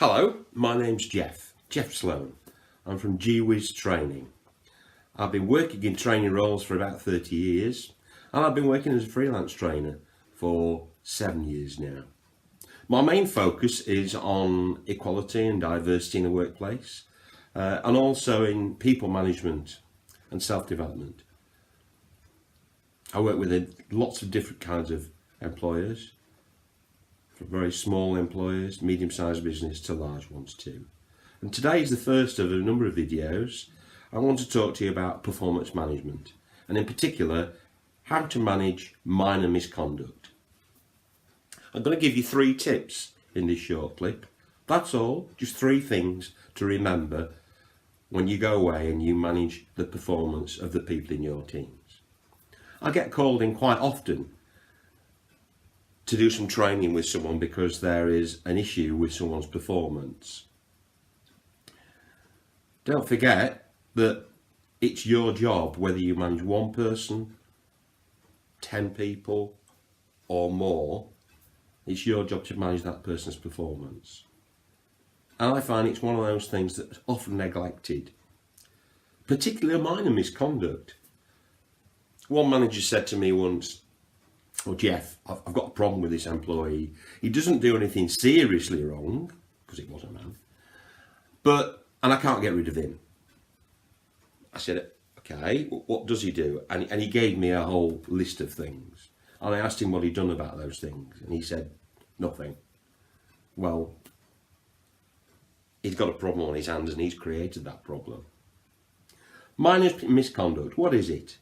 Hello, my name's Jeff Sloan. I'm from GWiz Training. I've been working in training roles for about 30 years and I've been working as a freelance trainer for 7 years now. My main focus is on equality and diversity in the workplace and also in people management and self-development. I work with lots of different kinds of employers, from very small employers, medium-sized business to large ones too. And today is the first of a number of videos. I want to talk to you about performance management and in particular how to manage minor misconduct. I'm going to give you 3 tips in this short clip. That's all, just 3 things to remember when you go away and you manage the performance of the people in your teams. I get called in quite often to do some training with someone because there is an issue with someone's performance. Don't forget that it's your job, whether you manage 1 person, 10 people or more, it's your job to manage that person's performance. And I find it's one of those things that's often neglected, particularly a minor misconduct. One manager said to me once, "Well, Jeff, I've got a problem with this employee. He doesn't do anything seriously wrong," because it was a man, and I can't get rid of him. I said, "Okay, what does he do?" And he gave me a whole list of things. And I asked him what he'd done about those things. And he said, "Nothing." Well, he's got a problem on his hands and he's created that problem. Minor misconduct, what is it?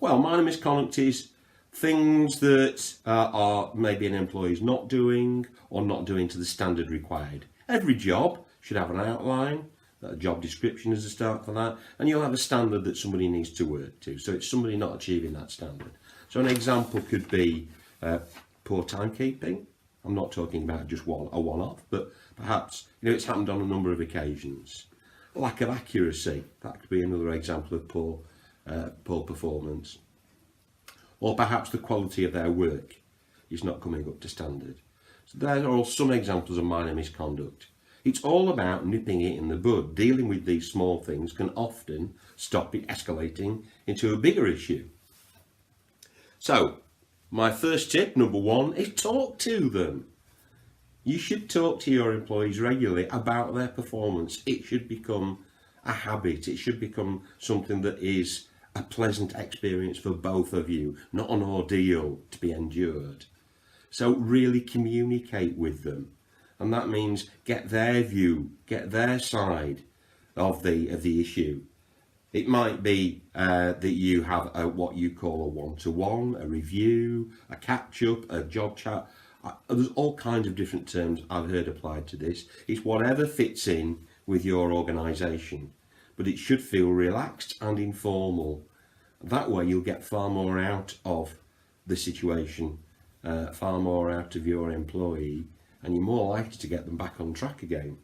Well, minor misconduct is things that are maybe an employee's not doing or not doing to the standard required. Every job should have an outline, a job description as a start for that, and you'll have a standard that somebody needs to work to. So it's somebody not achieving that standard. So an example could be poor timekeeping. I'm not talking about just a one-off, but perhaps it's happened on a number of occasions. Lack of accuracy, that could be another example of poor performance. Or perhaps the quality of their work is not coming up to standard. So there are all some examples of minor misconduct. It's all about nipping it in the bud. Dealing with these small things can often stop it escalating into a bigger issue. So, my first tip, number 1, is talk to them. You should talk to your employees regularly about their performance. It should become a habit. It should become something that is a pleasant experience for both of you, not an ordeal to be endured. So really communicate with them, and that means get their view, get their side of the issue. It might be that you have what you call a one-to-one, a review, a catch-up, a job chat. There's all kinds of different terms I've heard applied to this. It's whatever fits in with your organisation, but it should feel relaxed and informal. That way you'll get far more out of the situation, far more out of your employee, and you're more likely to get them back on track again.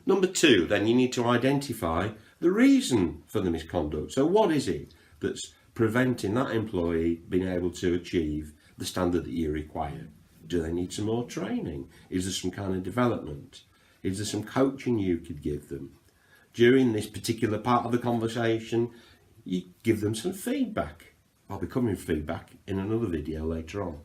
Number 2, then you need to identify the reason for the misconduct. So what is it that's preventing that employee being able to achieve the standard that you require? Do they need some more training? Is there some kind of development? Is there some coaching you could give them? During this particular part of the conversation, you give them some feedback. I'll be covering feedback in another video later on.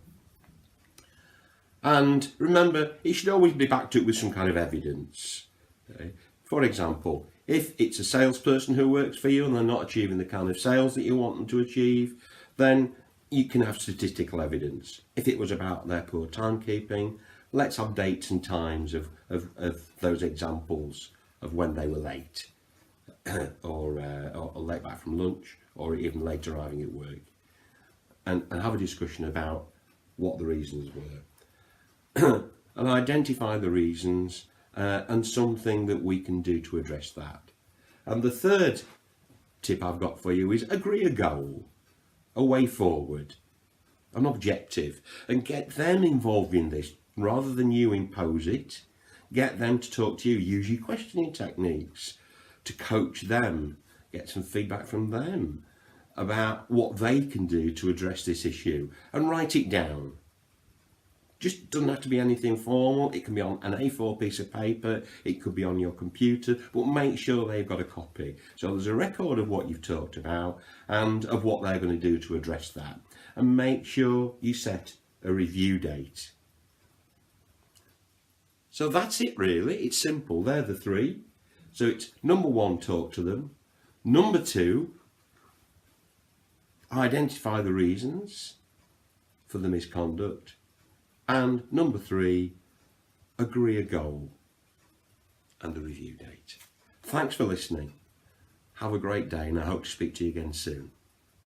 And remember, it should always be backed up with some kind of evidence. Okay? For example, if it's a salesperson who works for you and they're not achieving the kind of sales that you want them to achieve, then you can have statistical evidence. If it was about their poor timekeeping, let's have dates and times of those examples of when they were late or late back from lunch, or even late arriving at work, and have a discussion about what the reasons were and identify the reasons and something that we can do to address that. And the third tip I've got for you is agree a goal, a way forward, an objective, and get them involved in this rather than you impose it. Get them to talk to you. Use your questioning techniques to coach them, get some feedback from them about what they can do to address this issue, and write it down. Just doesn't have to be anything formal. It can be on an A4 piece of paper, it could be on your computer, but make sure they've got a copy. So there's a record of what you've talked about and of what they're going to do to address that. And make sure you set a review date. So that's it really, it's simple, they're the three. So it's number one, talk to them. Number two, identify the reasons for the misconduct. And number three, agree a goal and a review date. Thanks for listening. Have a great day and I hope to speak to you again soon.